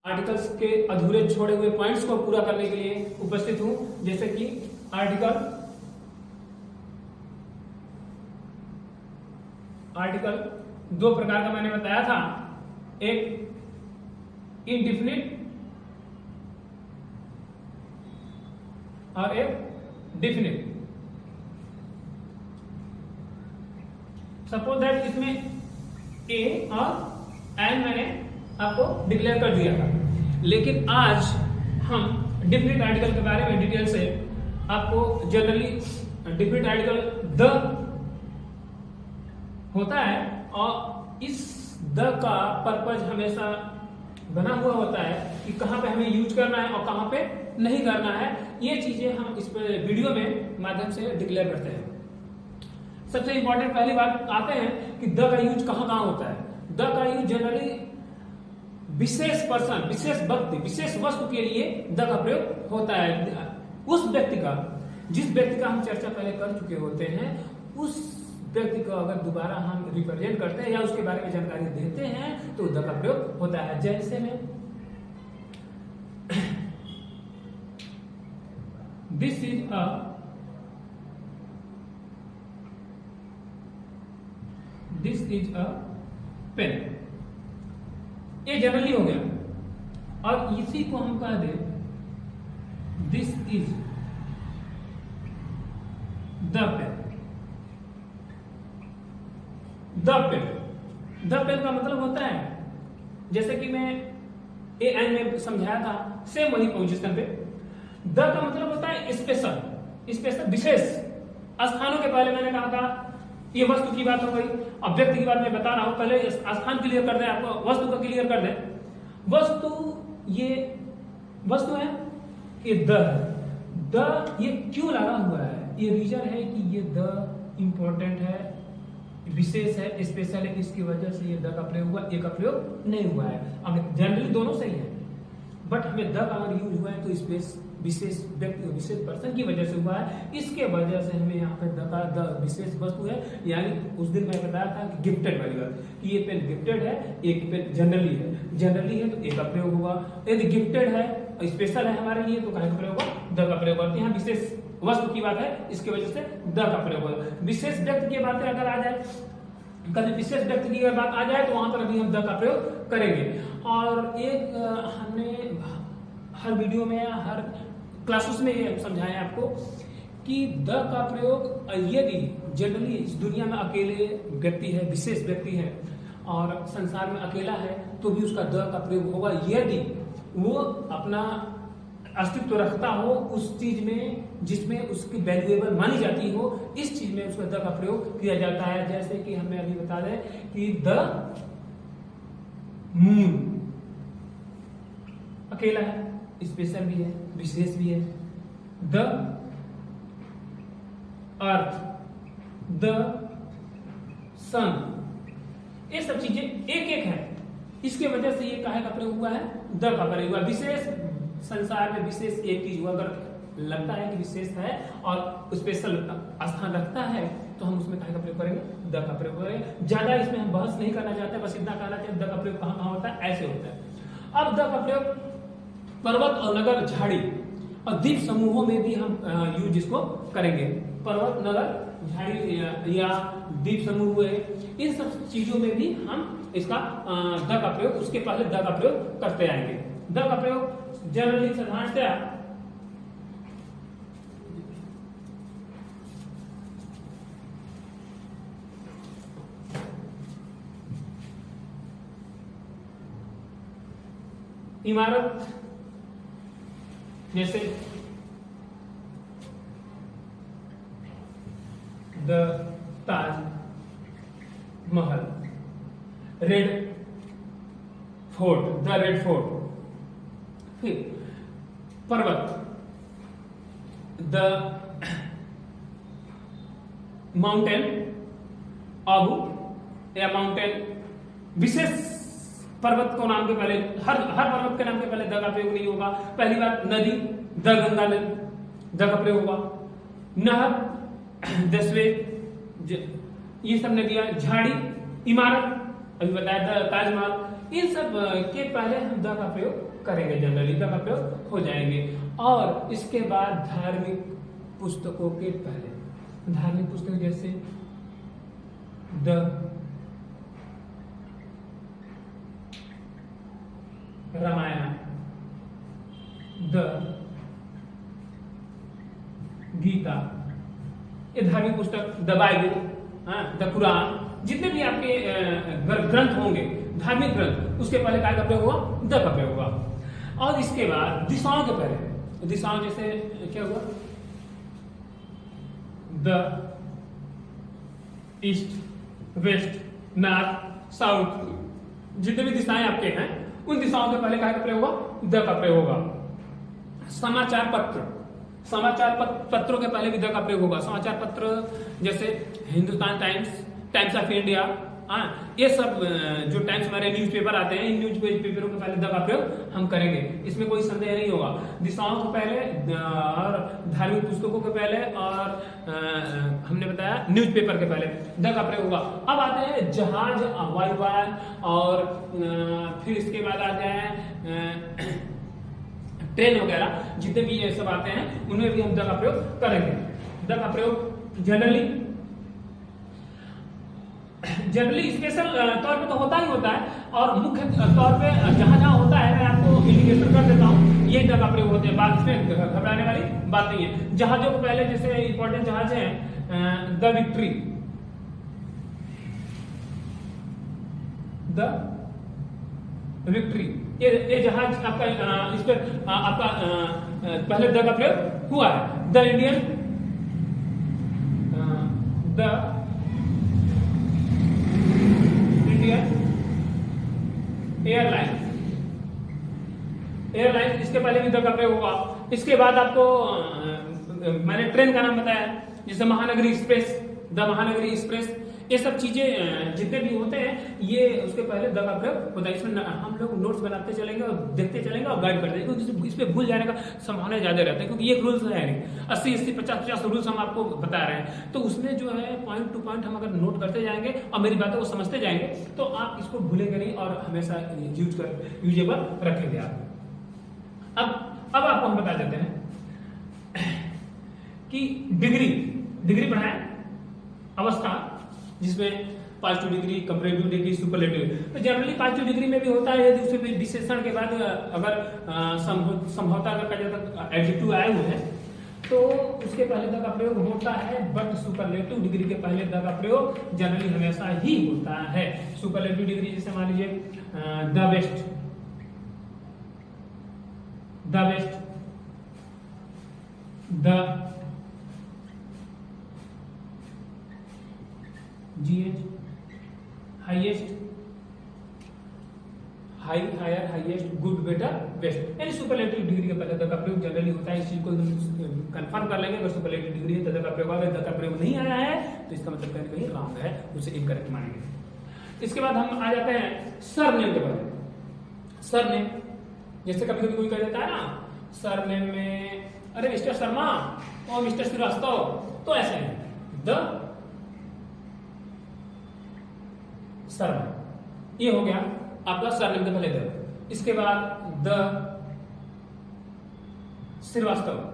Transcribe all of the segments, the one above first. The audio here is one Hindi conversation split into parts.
आर्टिकल्स के अधूरे छोड़े हुए पॉइंट्स को पूरा करने के लिए उपस्थित हूं, जैसे कि आर्टिकल दो प्रकार का मैंने बताया था, एक इनडिफिनिट और एक डिफिनिट। सपोज दैट इसमें ए और एन मैंने आपको डिक्लेयर कर दिया था, लेकिन आज हम डिफिनिट आर्टिकल के बारे में डिटेल से आपको जनरली डिफिनिट आर्टिकल द होता है और इस द का पर्पज हमेशा बना हुआ होता है कि कहां पे हमें यूज करना है और कहां पे नहीं करना है। ये चीजें हम इस वीडियो में माध्यम से डिक्लेयर करते हैं। सबसे इंपॉर्टेंट पहली बात आते हैं कि द का यूज कहां कहां होता है। द का यूज जनरली विशेष पर्सन, विशेष व्यक्ति, विशेष वस्तु के लिए द का प्रयोग होता है। उस व्यक्ति का, जिस व्यक्ति का हम चर्चा पहले कर चुके होते हैं, उस व्यक्ति को अगर दोबारा हम रिप्रेजेंट करते हैं या उसके बारे में जानकारी देते हैं तो द का प्रयोग होता है। जैसे में दिस इज अ पेन, ये जनरली हो गया। और इसी को हम कह दे this is the pen. The pen का मतलब होता है, जैसे कि मैं ए एन में समझाया था, सेम वही पोजीशन पे। द का मतलब होता है स्पेशल, स्पेशल विशेष। स्थानों के पहले मैंने कहा था ये वस्तु की बात हो गई, अब व्यक्ति की बात मैं बता रहा हूं। पहले स्थान क्लियर कर दें, आपको वस्तु का क्लियर कर दें। वस्तु, ये वस्तु है, ये द है। द ये क्यों लगा हुआ है, ये रीजन है कि ये द इंपॉर्टेंट है, विशेष है, स्पेशल है, इसकी वजह से ये द का प्रयोग हुआ, ए का प्रयोग नहीं हुआ है। अब जनरली दोनों सही है, बट हमें द का अगर यूज हुआ है तो स्पेस विशेष व्यक्ति, विशेष पर्सन की वजह से हुआ है। इसके वजह से हमें यहाँ पे द विशेष वस्तु है। यानी उस दिन मैं बताया था कि गिफ्टेड वाली बात, कि ये पेन गिफ्टेड है, एक पेन जनरली है। जनरली है तो ए का प्रयोग हुआ, यदि गिफ्टेड है, स्पेशल है हमारे लिए, तो कहाँ का प्रयोग हुआ, द का प्रयोग हुआ। यहाँ विशेष वस्तु की बात है, इसकी वजह से द का प्रयोग हुआ। विशेष व्यक्ति की बातें अगर आ जाए, कभी विशेष व्यक्ति की अगर बात आ जाए तो वहां पर अभी हम द का प्रयोग करेंगे। और एक हमने हर वीडियो में या हर क्लासेस में ये समझाया आपको कि द का प्रयोग यदि जनरली इस दुनिया में अकेले व्यक्ति है, विशेष व्यक्ति है और संसार में अकेला है, तो भी उसका द का प्रयोग होगा यदि वो अपना अस्तित्व रखता हो उस चीज में जिसमें उसकी वैल्यूएबल मानी जाती हो, इस चीज में उसका द का प्रयोग किया जाता है। जैसे कि हमें अभी बता दें कि द मून अकेला है, स्पेशल भी है, विशेष भी है। द अर्थ, द सन, ये सब चीजें एक एक है, इसके वजह से ये काहे का प्रयोग हुआ है, द का प्रयोग हुआ। विशेष, संसार में विशेष एक चीज हुआ, अगर लगता है कि विशेष है और स्पेशल स्थान रखता है तो हम उसमें काहे का प्रयोग करेंगे, द का प्रयोग करेंगे। ज्यादा इसमें हम बहस नहीं करना चाहते, बस इतना कहना चाहते द का प्रयोग कहां कहां होता है, ऐसे होता है। अब द का प्रयोग पर्वत और नगर, झाड़ी और द्वीप समूहों में भी हम यूज इसको करेंगे। पर्वत, नगर, झाड़ी या द्वीप समूह हुए, इन सब चीजों में भी हम इसका द का प्रयोग, उसके पहले द का प्रयोग करते आएंगे। द का प्रयोग जनरली साधारणतया इमारत, जैसे the Taj Mahal, red fort, the red fort. फिर पर्वत, द माउंटेन आबू या माउंटेन। विशेष पर्वत को नाम के पहले, हर पर्वत के नाम के पहले द का प्रयोग नहीं होगा। पहली बात, नदी, द गंगा नदी, द का प्रयोग होगा। नहर, दसवे, ये सब नदियां, झाड़ी, इमारत, अभी बताया था ताजमहल, इन सब के पहले हम द का प्रयोग करेंगे, जनरली द का प्रयोग हो जाएंगे। और इसके बाद धार्मिक पुस्तकों के पहले, धार्मिक पुस्तक जैसे द रामायण, द गीता, ये धार्मिक पुस्तक, द बाइबल, द कुरान, जितने भी आपके ग्रंथ होंगे धार्मिक ग्रंथ, उसके पहले काय का प्रयोग हुआ, द का प्रयोग हुआ। और इसके बाद दिशाओं के पहले, दिशाओं जैसे क्या हुआ, the east, west, north, south, जितने भी दिशाएं आपके हैं उन दिशाओं के पहले काय का प्रयोग हुआ, द का प्रयोग होगा। समाचार पत्र, समाचार पत्रों के पहले भी द का प्रयोग होगा। समाचार पत्र जैसे Hindustan times, times of India, ये सब जो टाइम्स हमारे न्यूज़पेपर आते हैं, इन न्यूज़पेपरों के पहले द का प्रयोग हम करेंगे, इसमें कोई संदेह नहीं होगा। दिशाओं के पहले और धार्मिक पुस्तकों के पहले और हमने बताया न्यूज़पेपर के पहले द का प्रयोग होगा। अब आते हैं जहाज, वायुयान और फिर इसके बाद आ जाए ट्रेन वगैरह, जितने भी ये सब आते हैं उनमें भी हम द का प्रयोग करेंगे। द का प्रयोग जनरली स्पेशल तौर पे तो होता ही होता है, और मुख्य तौर पे जहां जहां होता है मैं आपको इंडिकेशन कर देता हूं, ये द का प्रयोग होते हैं। बात इसमें घबराने वाली बात नहीं है। जहाजों को पहले जैसे इंपॉर्टेंट जहाज है द विक्ट्री, द विक्ट्री, ये जहाज आपका इस पर आपका पहले द का प्रयोग हुआ है। The Indian, the Indian airline, airline, इसके पहले भी द का प्रयोग हुआ। इसके बाद आपको मैंने ट्रेन का नाम बताया, जैसे Mahanagari express, the Mahanagari express, ये सब चीजें जितने भी होते हैं ये उसके पहले द का प्रयोग होता है। इसमें हम लोग नोट्स बनाते चलेंगे और देखते चलेंगे और गाइड करते हैं, क्योंकि इस पे भूल जाने का संभावना ज्यादा रहता है, क्योंकि ये रूल्स है नहीं, 80-80, 50-50 रूल्स हम आपको बता रहे हैं, तो उसमें जो है पॉइंट टू पॉइंट हम अगर नोट करते जाएंगे और मेरी बातों को समझते जाएंगे तो आप इसको भूलेंगे नहीं और हमेशा यूजेबल रखेंगे आप। अब आपको हम बता देते हैं कि डिग्री पढ़ाएं, अवस्था जिसमें positive degree, comparative degree, superlative. तो जनरली पॉजिटिव डिग्री में भी होता है, यदि उसमें भी विशेषण के बाद अगर संभवतः अगर कहीं तक एडजेक्टिव आए हुए हैं तो उसके पहले द का प्रयोग होता है, बट सुपरलेटिव डिग्री के पहले द का प्रयोग जनरली हमेशा ही होता है। सुपरलेटिव डिग्री जैसे मान लीजिए the best, the best, the GH, highest, higher, highest, good, better, best, यानी सुपरलेटिव डिग्री के पहले द का प्रयोग जनरली होता है। इस चीज को कंफर्म कर लेंगे, अगर सुपरलेटिव डिग्री है तो द का प्रयोग आएगा, द का प्रयोग नहीं आया है तो इसका मतलब कहीं कहीं रॉन्ग है, उसे इनकरेक्ट मानेंगे। इसके बाद हम आ जाते हैं सरनेम के पहले। सरनेम जैसे कभी कभी कोई कह देता है ना सरनेम में, अरे मिस्टर शर्मा और मिस्टर श्रीवास्तव, तो ऐसे है द सरनेम, ये हो गया आपका सरनेम के पहले द। इसके बाद द श्रीवास्तव,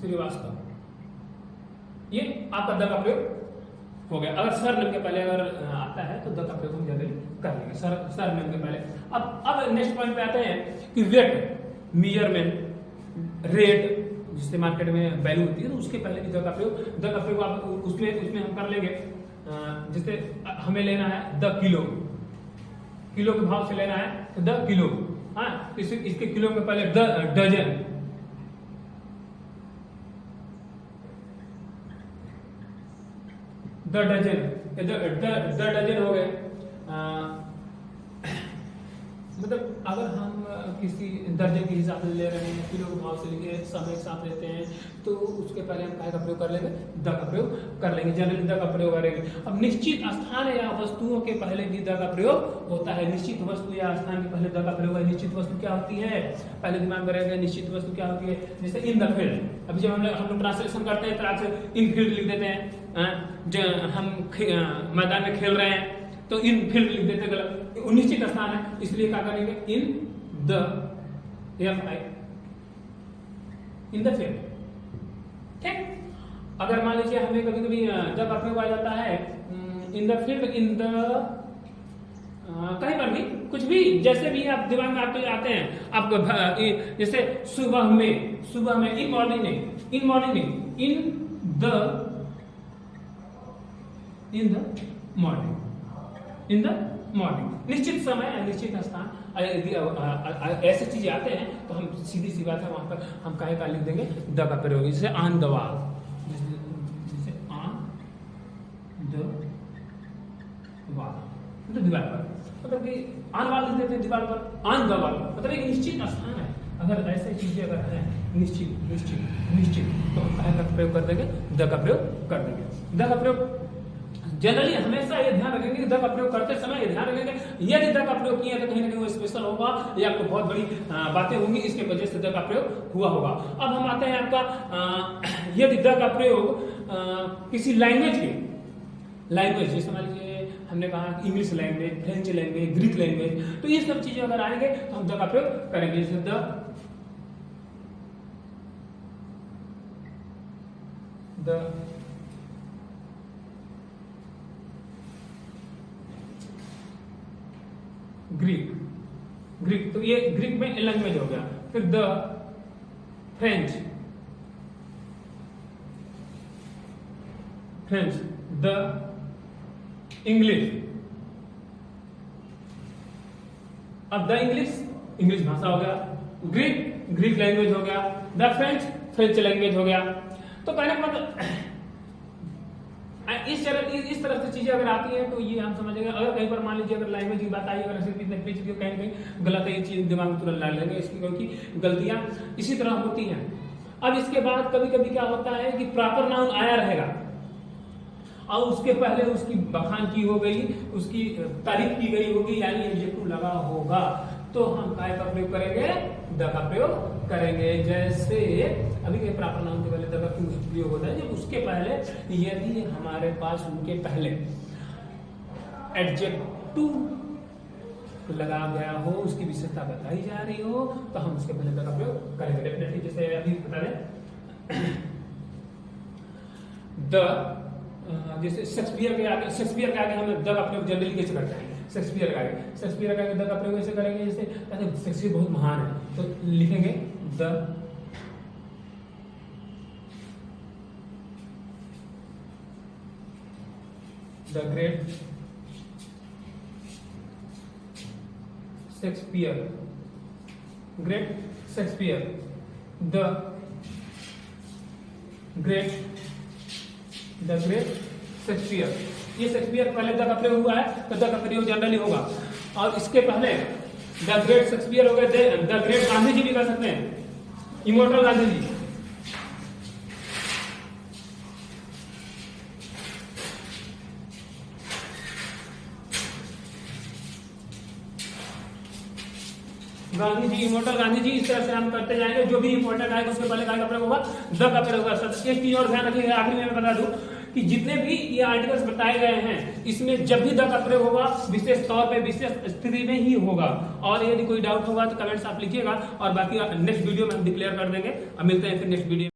श्रीवास्तव, ये आपका द का प्रयोग हो गया। अगर सरनेम के पहले अगर आता है तो द का प्रयोग हम जनरली कर लेंगे सरनेम के पहले। अब नेक्स्ट पॉइंट पे आते हैं कि वेट, मेजरमेंट, रेट, जिससे मार्केट में वैल्यू होती है तो उसके पहले भी द का प्रयोग आप उसमें हम कर लेंगे। जैसे हमें लेना है द किलो, किलो के भाव से लेना है तो द किलो, इसके किलो के पहले the dozen, the dozen, the dozen हो गए। मतलब अगर हम किसी दर्जे के हिसाब से ले रहे हैं, किलो के भाव से लेके समय के साथ लेते हैं, तो उसके पहले हम काय का प्रयोग कर लेंगे, द का प्रयोग कर लेंगे, जनरली द का प्रयोग करेंगे। अब निश्चित स्थान या वस्तुओं के पहले भी द का प्रयोग होता है। निश्चित वस्तु या स्थान के पहले द का प्रयोग है। निश्चित वस्तु क्या होती है, पहले दिमाग में रहेगा, निश्चित वस्तु क्या होती है, जैसे इन द फील्ड। अभी जब हम लोग ट्रांसलेशन करते हैं तो इन फील्ड लिख देते हैं, हम मैदान में खेल रहे हैं तो इन फील्ड लिख देते, गलत, निश्चित स्थान है, इसलिए क्या करेंगे, in the in the field. ठीक। अगर मान लीजिए हमें कभी कभी जब प्रयोग आ जाता है in the field, in the कहीं पर भी कुछ भी, जैसे भी आप दिमाग में आपके आते हैं, आप जैसे सुबह में, इन मॉर्निंग में, इन द मॉर्निंग, निश्चित समय, निश्चित स्थान, ऐसे चीजें आते हैं तो हम सीधी सी बात है, वहां पर हम काहे का लिख देंगे, द का प्रयोग। जैसे ऑन द वॉल, जैसे ऑन द वॉल, तो दीवार पर, मतलब कि ऑन वॉल लिख देते हैं, दीवार पर, ऑन द वॉल, मतलब एक निश्चित स्थान है। अगर ऐसे चीजें अगर है निश्चित, तो हम काहे का प्रयोग कर देंगे, द का प्रयोग कर देंगे। द का प्रयोग जनरली हमेशा ये ध्यान रखेंगे कि द का प्रयोग करते समय ये ध्यान रखेंगे, यदि द का प्रयोग किया तो कहीं ना कहीं वो स्पेशल होगा या आपको बहुत बड़ी बातें होंगी, इसके वजह से द का प्रयोग हुआ होगा। अब हम आते हैं आपका, यदि द का प्रयोग किसी लैंग्वेज जैसे मान लीजिए हमने कहा English language, French language, Greek language, तो ये सब चीजें अगर आएंगे तो हम द का प्रयोग करेंगे। जैसे द ग्रीक, तो ये ग्रीक में लैंग्वेज हो गया। फिर द फ्रेंच, द इंग्लिश, अब द इंग्लिश भाषा हो गया, ग्रीक लैंग्वेज हो गया, द फ्रेंच लैंग्वेज हो गया। तो कहने का मतलब इस तरह से चीजें अगर आती है तो ये हम समझेंगे। अगर कहीं पर मान लीजिए अगर लैंग्वेज की बात आई, अगर सिर्फ इतने पेज की कहीं गलत है, ये चीज दिमाग में तुरंत डाल लेंगे इसकी, क्योंकि गलतियां इसी तरह होती हैं। अब इसके बाद कभी कभी क्या होता है कि प्रॉपर नाउन आया रहेगा और उसके पहले उसकी बखान की हो गई, उसकी तारीफ की गई होगी, यानी एडजेक्टिव लगा होगा, तो हम काय का प्रयोग करेंगे, द का प्रयोग करेंगे। जैसे अभी के प्रॉपर नाउन के पहले द का प्रयोग होता है जब उसके पहले यदि हमारे पास उनके पहले एडजेक्टिव लगा गया हो, उसकी विशेषता बताई जा रही हो, तो हम उसके पहले द का प्रयोग करेंगे डेफिनेटली। जैसे अभी बता दें जैसे शेक्सपियर के आगे हम द का प्रयोग जनरली कैसे करते हैं, शेक्सपियर के आगे द का प्रयोग ऐसे करेंगे, जैसे शेक्सपियर बहुत महान है तो लिखेंगे the great Shakespeare, the great Shakespeare. ये शेक्सपियर पहले द का प्रयोग हुआ है तो द का प्रयोग जनरली होगा, और इसके पहले द ग्रेट शेक्सपियर हो गए, द ग्रेट गांधी जी भी कर सकते हैं, इमोर्टल गांधी जी। इमोर्टल गांधी जी, इस तरह से हम करते जाएंगे। जो भी इंपॉर्टेंट आएगा उसके पहले काय का प्रयोग होगा, द का प्रयोग होगा। एक चीज और ध्यान रखिएगा, आखिरी में मैं बता दूं कि जितने भी ये आर्टिकल्स बताए गए हैं इसमें जब भी द का प्रयोग होगा विशेष तौर पे विशेष स्थिति में ही होगा। और यदि कोई डाउट होगा तो कमेंट्स आप लिखिएगा, और बाकी नेक्स्ट वीडियो में हम डिक्लेयर कर देंगे। अब मिलते हैं फिर नेक्स्ट वीडियो।